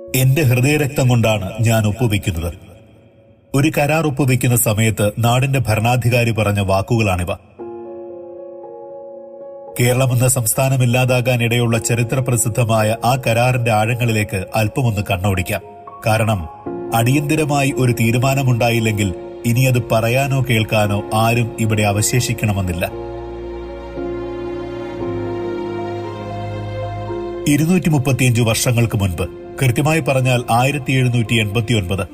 എന്റെ ഹൃദയരക്തം കൊണ്ടാണ് ഞാൻ ഒപ്പുവെക്കുന്നത്. ഒരു കരാർ ഒപ്പുവെക്കുന്ന സമയത്ത് നാടിന്റെ ഭരണാധികാരി പറഞ്ഞ വാക്കുകളാണിവ. കേരളമെന്ന സംസ്ഥാനമില്ലാതാകാനിടയുള്ള ചരിത്രപ്രസിദ്ധമായ ആ കരാറിന്റെ ആഴങ്ങളിലേക്ക് അല്പമൊന്ന് കണ്ണോടിക്കാം. കാരണം അടിയന്തിരമായി ഒരു തീരുമാനമുണ്ടായില്ലെങ്കിൽ ഇനി അത് പറയാനോ കേൾക്കാനോ ആരും ഇവിടെ അവശേഷിക്കണമെന്നില്ല. 235 വർഷങ്ങൾക്ക് മുൻപ്, കൃത്യമായി പറഞ്ഞാൽ 1789,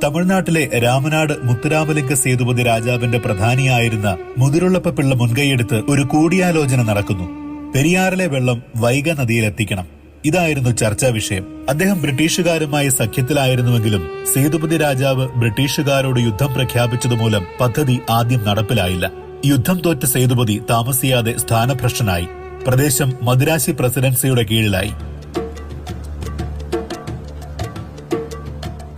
തമിഴ്നാട്ടിലെ രാമനാട് മുത്തുരാമലിംഗ സേതുപതി രാജാവിന്റെ പ്രധാനിയായിരുന്ന മുതിരുള്ളപ്പ പിള്ള മുൻകൈയെടുത്ത് ഒരു കൂടിയാലോചന നടക്കുന്നു. പെരിയാറിലെ വെള്ളം വൈഗ നദിയിലെത്തിക്കണം. ഇതായിരുന്നു ചർച്ചാ വിഷയം. അദ്ദേഹം ബ്രിട്ടീഷുകാരുമായി സഖ്യത്തിലായിരുന്നുവെങ്കിലും സേതുപതി രാജാവ് ബ്രിട്ടീഷുകാരോട് യുദ്ധം പ്രഖ്യാപിച്ചതുമൂലം പദ്ധതി ആദ്യം നടപ്പിലായില്ല. യുദ്ധം തോറ്റ സേതുപതി താമസിയാതെ സ്ഥാനഭ്രഷ്ടനായി. പ്രദേശം മദിരാശി പ്രസിഡൻസിയുടെ കീഴിലായി.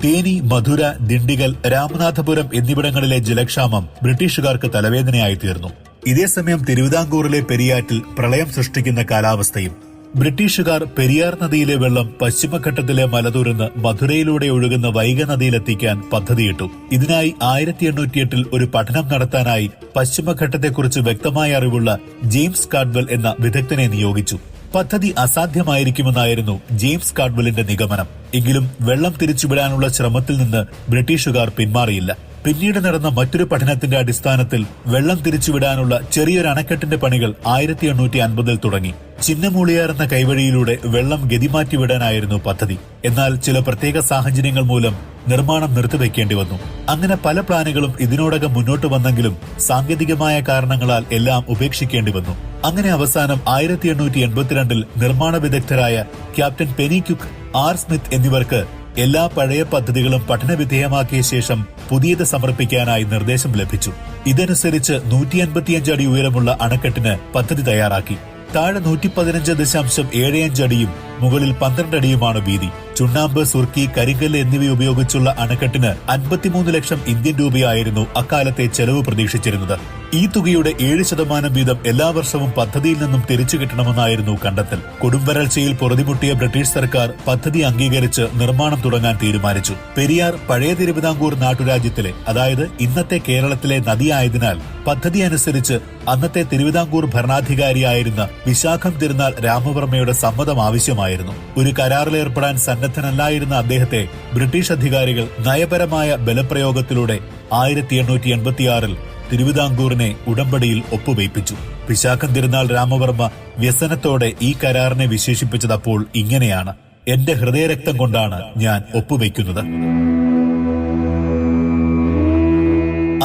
തേനി, മധുര, ദിണ്ടിഗൽ, രാമനാഥപുരം എന്നിവിടങ്ങളിലെ ജലക്ഷാമം ബ്രിട്ടീഷുകാർക്ക് തലവേദനയായി തീർന്നു. ഇതേസമയം തിരുവിതാംകൂറിലെ പെരിയാറ്റിൽ പ്രളയം സൃഷ്ടിക്കുന്ന കാലാവസ്ഥയും. ബ്രിട്ടീഷുകാർ പെരിയാർ നദിയിലെ വെള്ളം പശ്ചിമഘട്ടത്തിലെ മലതുരന്ന് മധുരയിലൂടെ ഒഴുകുന്ന വൈഗ നദിയിലെത്തിക്കാൻ പദ്ധതിയിട്ടു. ഇതിനായി 1808 ഒരു പഠനം നടത്താനായി പശ്ചിമഘട്ടത്തെക്കുറിച്ച് വ്യക്തമായ അറിവുള്ള ജെയിംസ് കാഡ്വെൽ എന്ന വിദഗ്ധനെ നിയോഗിച്ചു. പദ്ധതി അസാധ്യമായിരിക്കുമെന്നായിരുന്നു ജെയിംസ് കാഡ്വെലിന്റെ നിഗമനം. എങ്കിലും വെള്ളം തിരിച്ചുവിടാനുള്ള ശ്രമത്തിൽ നിന്ന് ബ്രിട്ടീഷുകാർ പിന്മാറിയില്ല. പിന്നീട് നടന്ന മറ്റൊരു പഠനത്തിന്റെ അടിസ്ഥാനത്തിൽ വെള്ളം തിരിച്ചുവിടാനുള്ള ചെറിയൊരു അണക്കെട്ടിന്റെ പണികൾ 1850 തുടങ്ങി. ചിന്നമൂളിയാർ കൈവഴിയിലൂടെ വെള്ളം ഗതിമാറ്റിവിടാനായിരുന്നു പദ്ധതി. എന്നാൽ ചില പ്രത്യേക സാഹചര്യങ്ങൾ മൂലം നിർമ്മാണം നിർത്തിവെക്കേണ്ടി വന്നു. അങ്ങനെ പല പ്ലാനുകളും ഇതിനോടകം മുന്നോട്ട് വന്നെങ്കിലും സാങ്കേതികമായ കാരണങ്ങളാൽ എല്ലാം ഉപേക്ഷിക്കേണ്ടി വന്നു. അങ്ങനെ അവസാനം 1882 നിർമ്മാണ വിദഗ്ധരായ captain Pennycuick, R Smith എന്നിവർക്ക് എല്ലാ പഴയ പദ്ധതികളും പഠനവിധേയമാക്കിയ ശേഷം പുതിയത് സമർപ്പിക്കാനായി നിർദ്ദേശം ലഭിച്ചു. ഇതനുസരിച്ച് 155 അടി ഉയരമുള്ള അണക്കെട്ടിന് പദ്ധതി തയ്യാറാക്കി. താഴെ 115.75 അടിയും മുകളിൽ 12 അടിയുമാണ് വീതി. ചുണ്ണാമ്പ്, സുർക്കി, കരിങ്കല്ല് എന്നിവ ഉപയോഗിച്ചുള്ള അണക്കെട്ടിന് 53 ലക്ഷം ഇന്ത്യൻ രൂപയായിരുന്നു അക്കാലത്തെ ചെലവ് പ്രതീക്ഷിച്ചിരുന്നത്. ഈ തുകയുടെ 7% വീതം എല്ലാ വർഷവും പദ്ധതിയിൽ നിന്നും തിരിച്ചു കിട്ടണമെന്നായിരുന്നു കണ്ടെത്തൽ. കൊടുംവരൾച്ചയിൽ പൊറുതിമുട്ടിയ ബ്രിട്ടീഷ് സർക്കാർ പദ്ധതി അംഗീകരിച്ച് നിർമ്മാണം തുടങ്ങാൻ തീരുമാനിച്ചു. പെരിയാർ പഴയ തിരുവിതാംകൂർ നാട്ടുരാജ്യത്തിലെ, അതായത് ഇന്നത്തെ കേരളത്തിലെ നദിയായതിനാൽ പദ്ധതി അനുസരിച്ച് അന്നത്തെ തിരുവിതാംകൂർ ഭരണാധികാരിയായിരുന്ന വിശാഖം തിരുനാൾ രാമവർമ്മയുടെ സമ്മതം ആവശ്യമായിരുന്നു. ഒരു കരാറിലേർപ്പെടാൻ സന്നദ്ധനല്ലായിരുന്ന അദ്ദേഹത്തെ ബ്രിട്ടീഷ് അധികാരികൾ നയപരമായ ബലപ്രയോഗത്തിലൂടെ 1886 തിരുവിതാംകൂറിനെ ഉടമ്പടിയിൽ ഒപ്പുവയ്പ്പിച്ചു. വിശാഖം തിരുനാൾ രാമവർമ്മ വ്യസനത്തോടെ ഈ കരാറിനെ വിശേഷിപ്പിച്ചതപ്പോൾ ഇങ്ങനെയാണ്: എന്റെ ഹൃദയരക്തം കൊണ്ടാണ് ഞാൻ ഒപ്പുവയ്ക്കുന്നത്.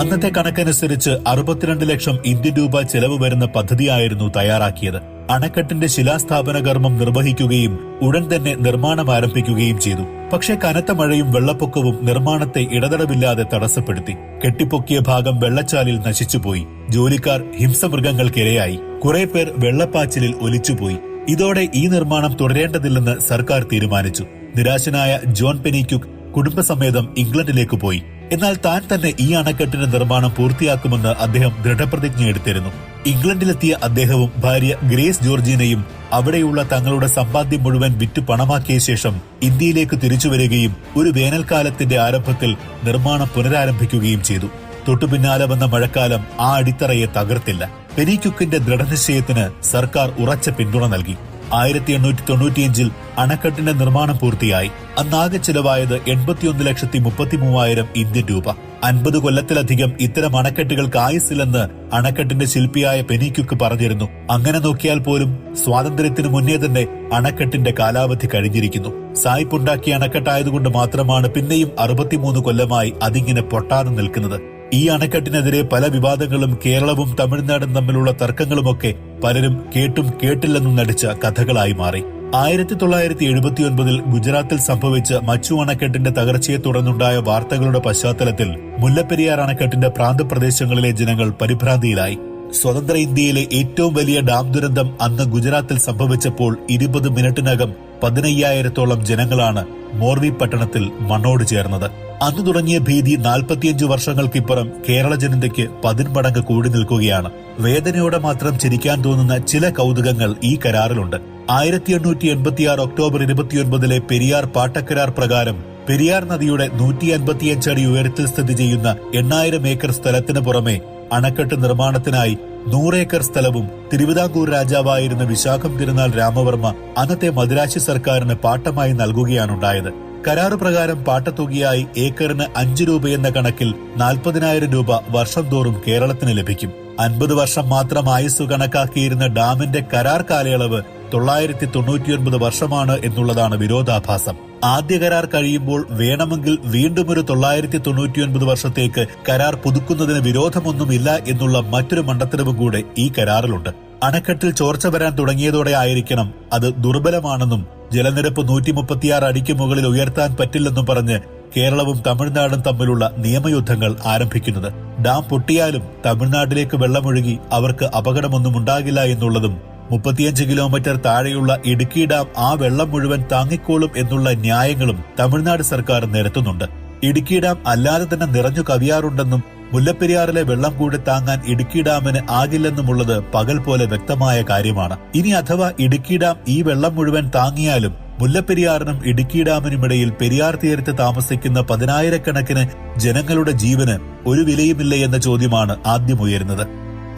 അന്നത്തെ കണക്കനുസരിച്ച് 62 ലക്ഷം ഇന്ത്യൻ രൂപ ചെലവ് വരുന്ന പദ്ധതിയായിരുന്നു തയ്യാറാക്കിയത്. അണക്കെട്ടിന്റെ ശിലാസ്ഥാപന കർമ്മം നിർവഹിക്കുകയും ഉടൻ തന്നെ നിർമ്മാണം ആരംഭിക്കുകയും ചെയ്തു. പക്ഷേ കനത്ത മഴയും വെള്ളപ്പൊക്കവും നിർമ്മാണത്തെ ഇടതടവില്ലാതെ തടസ്സപ്പെടുത്തി. കെട്ടിപ്പൊക്കിയ ഭാഗം വെള്ളച്ചാലിൽ നശിച്ചുപോയി. ജോലിക്കാർ ഹിംസമൃഗങ്ങൾക്കിരയായി. കുറെ പേർ വെള്ളപ്പാച്ചിലിൽ ഒലിച്ചുപോയി. ഇതോടെ ഈ നിർമ്മാണം തുടരേണ്ടതില്ലെന്ന് സർക്കാർ തീരുമാനിച്ചു. നിരാശനായ ജോൺ പെനി ക്യുക്ക് കുടുംബസമേതം ഇംഗ്ലണ്ടിലേക്ക് പോയി. എന്നാൽ താൻ തന്നെ ഈ അണക്കെട്ടിന്റെ നിർമ്മാണം പൂർത്തിയാക്കുമെന്ന് അദ്ദേഹം ദൃഢപ്രതിജ്ഞ എടുത്തിരുന്നു. ഇംഗ്ലണ്ടിലെത്തിയ അദ്ദേഹവും ഭാര്യ ഗ്രേസ് ജോർജീനയും അവിടെയുള്ള തങ്ങളുടെ സമ്പാദ്യം മുഴുവൻ വിറ്റു പണമാക്കിയ ശേഷം ഇന്ത്യയിലേക്ക് തിരിച്ചുവരികയും ഒരു വേനൽക്കാലത്തിന്റെ ആരംഭത്തിൽ നിർമ്മാണം പുനരാരംഭിക്കുകയും ചെയ്തു. തൊട്ടുപിന്നാലെ വന്ന മഴക്കാലം ആ അടിത്തറയെ തകർത്തില്ല. പെനി ക്യുക്കിന്റെ ദൃഢനിശ്ചയത്തിന് സർക്കാർ ഉറച്ച പിന്തുണ നൽകി. 1895 അണക്കെട്ടിന്റെ നിർമ്മാണം പൂർത്തിയായി. അന്നാകെ ചിലവായത് 81,33,000 ഇന്ത്യൻ രൂപ. 50 കൊല്ലത്തിലധികം ഇത്തരം അണക്കെട്ടുകൾക്ക് ആയുസ്സില്ലെന്ന് അണക്കെട്ടിന്റെ ശില്പിയായ പെനി ക്യുക്ക് പറഞ്ഞിരുന്നു. അങ്ങനെ നോക്കിയാൽ പോലും സ്വാതന്ത്ര്യത്തിനു മുന്നേ തന്നെ അണക്കെട്ടിന്റെ കാലാവധി കഴിഞ്ഞിരിക്കുന്നു. സായിപ്പുണ്ടാക്കിയ അണക്കെട്ടായതുകൊണ്ട് മാത്രമാണ് പിന്നെയും 63 കൊല്ലമായി അതിങ്ങനെ പൊട്ടാതെ നിൽക്കുന്നത്. ഈ അണക്കെട്ടിനെതിരെ പല വിവാദങ്ങളും കേരളവും തമിഴ്നാടും തമ്മിലുള്ള തർക്കങ്ങളുമൊക്കെ പലരും കേട്ടും കേട്ടില്ലെന്നും നടിച്ച കഥകളായി മാറി. 1979 ഗുജറാത്തിൽ സംഭവിച്ച മച്ചു അണക്കെട്ടിന്റെ തകർച്ചയെ തുടർന്നുണ്ടായ വാർത്തകളുടെ പശ്ചാത്തലത്തിൽ മുല്ലപ്പെരിയാർ അണക്കെട്ടിന്റെ പ്രാന്തപ്രദേശങ്ങളിലെ ജനങ്ങൾ പരിഭ്രാന്തിയിലായി. സ്വതന്ത്ര ഇന്ത്യയിലെ ഏറ്റവും വലിയ ഡാം ദുരന്തം അന്ന് ഗുജറാത്തിൽ സംഭവിച്ചപ്പോൾ 20 മിനിറ്റിനകം 15,000-ഓളം ജനങ്ങളാണ് മോർവി പട്ടണത്തിൽ മണ്ണോട് ചേർന്നത്. അന്നു തുടങ്ങിയ ഭീതി 45 വർഷങ്ങൾക്കിപ്പുറം കേരള ജനതയ്ക്ക് 10 മടങ്ങ് കൂടി നിൽക്കുകയാണ്. വേദനയോടെ മാത്രം ചിരിക്കാൻ തോന്നുന്ന ചില കൗതുകങ്ങൾ ഈ കരാറിലുണ്ട്. 1886 ഒക്ടോബർ 29 പെരിയാർ പാട്ടക്കരാർ പ്രകാരം പെരിയാർ നദിയുടെ 155 അടി ഉയരത്തിൽ സ്ഥിതി ചെയ്യുന്ന 8000 ഏക്കർ സ്ഥലത്തിന് പുറമെ അണക്കെട്ട് നിർമ്മാണത്തിനായി 100 ഏക്കർ സ്ഥലവും തിരുവിതാംകൂർ രാജാവായിരുന്ന വിശാഖം തിരുനാൾ രാമവർമ്മ അന്നത്തെ മദിരാശി സർക്കാരിന് പാട്ടമായി നൽകുകയാണുണ്ടായത്. കരാറ് പ്രകാരം പാട്ടത്തുകയായി ഏക്കറിന് 5 രൂപയെന്ന കണക്കിൽ 40,000 രൂപ വർഷം തോറും കേരളത്തിന് ലഭിക്കും. 50 വർഷം മാത്രം ആയുസ് കണക്കാക്കിയിരുന്ന ഡാമിന്റെ കരാർ കാലയളവ് 999 വർഷമാണ് എന്നുള്ളതാണ് വിരോധാഭാസം. ആദ്യ കരാർ കഴിയുമ്പോൾ വേണമെങ്കിൽ വീണ്ടും ഒരു 999 വർഷത്തേക്ക് കരാർ പുതുക്കുന്നതിന് വിരോധമൊന്നുമില്ല എന്നുള്ള മറ്റൊരു മണ്ടത്തരവും കൂടെ ഈ കരാറിലുണ്ട്. അണക്കെട്ടിൽ ചോർച്ച വരാൻ തുടങ്ങിയതോടെ ആയിരിക്കണം അത് ദുർബലമാണെന്നും ജലനിരപ്പ് 136 അടിക്ക് മുകളിൽ ഉയർത്താൻ പറ്റില്ലെന്നും പറഞ്ഞ് കേരളവും തമിഴ്നാടും തമ്മിലുള്ള നിയമയുദ്ധങ്ങൾ ആരംഭിക്കുന്നത്. ഡാം പൊട്ടിയാലും തമിഴ്നാട്ടിലേക്ക് വെള്ളമൊഴുകി അവർക്ക് അപകടമൊന്നും ഉണ്ടാകില്ല എന്നുള്ളതും 35 കിലോമീറ്റർ താഴെയുള്ള ഇടുക്കി ഡാം ആ വെള്ളം മുഴുവൻ താങ്ങിക്കോളും എന്നുള്ള ന്യായങ്ങളും തമിഴ്നാട് സർക്കാർ നിരത്തുന്നുണ്ട്. ഇടുക്കി ഡാം അല്ലാതെ തന്നെ നിറഞ്ഞു കവിയാറുണ്ടെന്നും മുല്ലപ്പെരിയാറിലെ വെള്ളം കൂടി താങ്ങാൻ ഇടുക്കി ഡാമിന് ആകില്ലെന്നുമുള്ളത് പകൽ പോലെ വ്യക്തമായ കാര്യമാണ്. ഇനി അഥവാ ഇടുക്കി ഡാം ഈ വെള്ളം മുഴുവൻ താങ്ങിയാലും മുല്ലപ്പെരിയാറിനും ഇടുക്കി ഡാമിനുമിടയിൽ പെരിയാർ തീരത്ത് താമസിക്കുന്ന 10,000-കണക്കിന് ജനങ്ങളുടെ ജീവന് ഒരു വിലയുമില്ല എന്ന ചോദ്യമാണ് ആദ്യം ഉയരുന്നത്.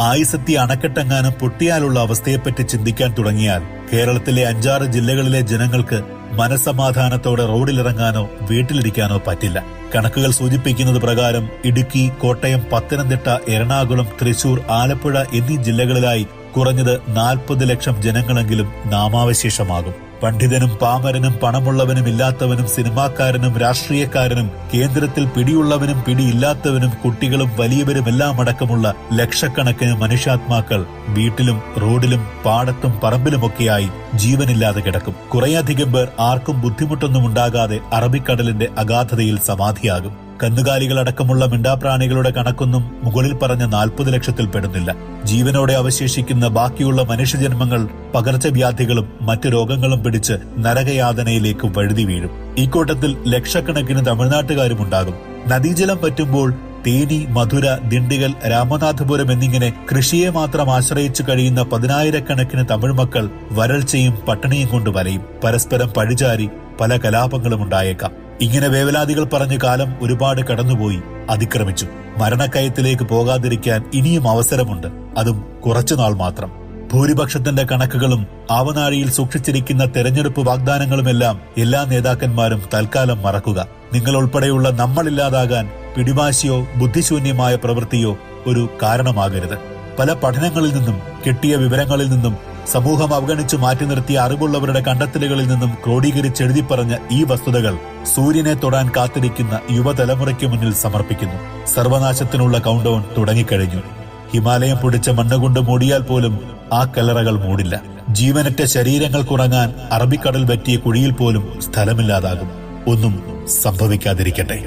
ആയിസത്തി അണക്കെട്ടെങ്ങാനും പൊട്ടിയാലുള്ള അവസ്ഥയെപ്പറ്റി ചിന്തിക്കാൻ തുടങ്ങിയാൽ കേരളത്തിലെ 5-6 ജില്ലകളിലെ ജനങ്ങൾക്ക് മനസ്സമാധാനത്തോടെ റോഡിലിറങ്ങാനോ വീട്ടിലിരിക്കാനോ പറ്റില്ല. കണക്കുകൾ സൂചിപ്പിക്കുന്നത് പ്രകാരം ഇടുക്കി, കോട്ടയം, പത്തനംതിട്ട, എറണാകുളം, തൃശൂർ, ആലപ്പുഴ എന്നീ ജില്ലകളിലായി കുറഞ്ഞത് 40 ലക്ഷം ജനങ്ങളെങ്കിലും നാമാവശേഷമാകും. പണ്ഡിതനും പാമരനും പണമുള്ളവനും ഇല്ലാത്തവനും സിനിമാക്കാരനും രാഷ്ട്രീയക്കാരനും കേന്ദ്രത്തിൽ പിടിയുള്ളവനും പിടിയില്ലാത്തവനും കുട്ടികളും വലിയവരുമെല്ലാം അടക്കമുള്ള ലക്ഷക്കണക്കിന് മനുഷ്യാത്മാക്കൾ വീട്ടിലും റോഡിലും പാടത്തും പറമ്പിലുമൊക്കെയായി ജീവനില്ലാതെ കിടക്കും. കുറേയധികം പേർ ആർക്കും ബുദ്ധിമുട്ടൊന്നും ഉണ്ടാകാതെ അറബിക്കടലിന്റെ അഗാധതയിൽ സമാധിയാകും. കന്നുകാലികളടക്കമുള്ള മിണ്ടാപ്രാണികളുടെ കണക്കൊന്നും മുകളിൽ പറഞ്ഞ 40 ലക്ഷത്തിൽ പെടുന്നില്ല. ജീവനോടെ അവശേഷിക്കുന്ന ബാക്കിയുള്ള മനുഷ്യജന്മങ്ങൾ പകർച്ചവ്യാധികളും മറ്റു രോഗങ്ങളും പിടിച്ച് നരകയാതനയിലേക്ക് വഴുതി വീഴും. ഇക്കൂട്ടത്തിൽ ലക്ഷക്കണക്കിന് തമിഴ്നാട്ടുകാരുമുണ്ടാകും. നദീജലം പറ്റുമ്പോൾ തേനി, മധുര, ദിണ്ടിഗൽ, രാമനാഥപുരം എന്നിങ്ങനെ കൃഷിയെ മാത്രം ആശ്രയിച്ചു കഴിയുന്ന 10,000-കണക്കിന് തമിഴ് മക്കൾ വരൾച്ചയും പട്ടിണിയും കൊണ്ട് വലയും. പരസ്പരം പഴിചാരി പല കലാപങ്ങളും ഉണ്ടായേക്കാം. ഇങ്ങനെ വേവലാതികൾ പറഞ്ഞ കാലം ഒരുപാട് കടന്നുപോയി, അതിക്രമിച്ചു. മരണക്കയത്തിലേക്ക് പോകാതിരിക്കാൻ ഇനിയും അവസരമുണ്ട്, അതും കുറച്ചുനാൾ മാത്രം. ഭൂരിപക്ഷത്തിന്റെ കണക്കുകളും ആവനാഴിയിൽ സൂക്ഷിച്ചിരിക്കുന്ന തെരഞ്ഞെടുപ്പ് വാഗ്ദാനങ്ങളുമെല്ലാം എല്ലാ നേതാക്കന്മാരും തൽക്കാലം മറക്കുക. നിങ്ങൾ ഉൾപ്പെടെയുള്ള നമ്മളില്ലാതാകാൻ പിടിവാശിയോ ബുദ്ധിശൂന്യമായ പ്രവൃത്തിയോ ഒരു കാരണമാകരുത്. പല പഠനങ്ങളിൽ നിന്നും കിട്ടിയ വിവരങ്ങളിൽ നിന്നും സമൂഹം അവഗണിച്ചു മാറ്റി നിർത്തിയ അറിവുള്ളവരുടെ കണ്ടെത്തലുകളിൽ നിന്നും ക്രോഡീകരിച്ചെഴുതി പറഞ്ഞ ഈ വസ്തുതകൾ സൂര്യനെ തൊടാൻ കാത്തിരിക്കുന്ന യുവതലമുറയ്ക്ക് മുന്നിൽ സമർപ്പിക്കുന്നു. സർവനാശത്തിനുള്ള കൗണ്ട് ഡൗൺ തുടങ്ങിക്കഴിഞ്ഞു. ഹിമാലയം പൊടിച്ച മണ്ണുകൊണ്ട് മൂടിയാൽ പോലും ആ കല്ലറകൾ മൂടില്ല. ജീവനറ്റ ശരീരങ്ങൾ കുറങ്ങാൻ അറബിക്കടൽ പറ്റിയ കുഴിയിൽ പോലും സ്ഥലമില്ലാതാകും. ഒന്നും സംഭവിക്കാതിരിക്കട്ടെ.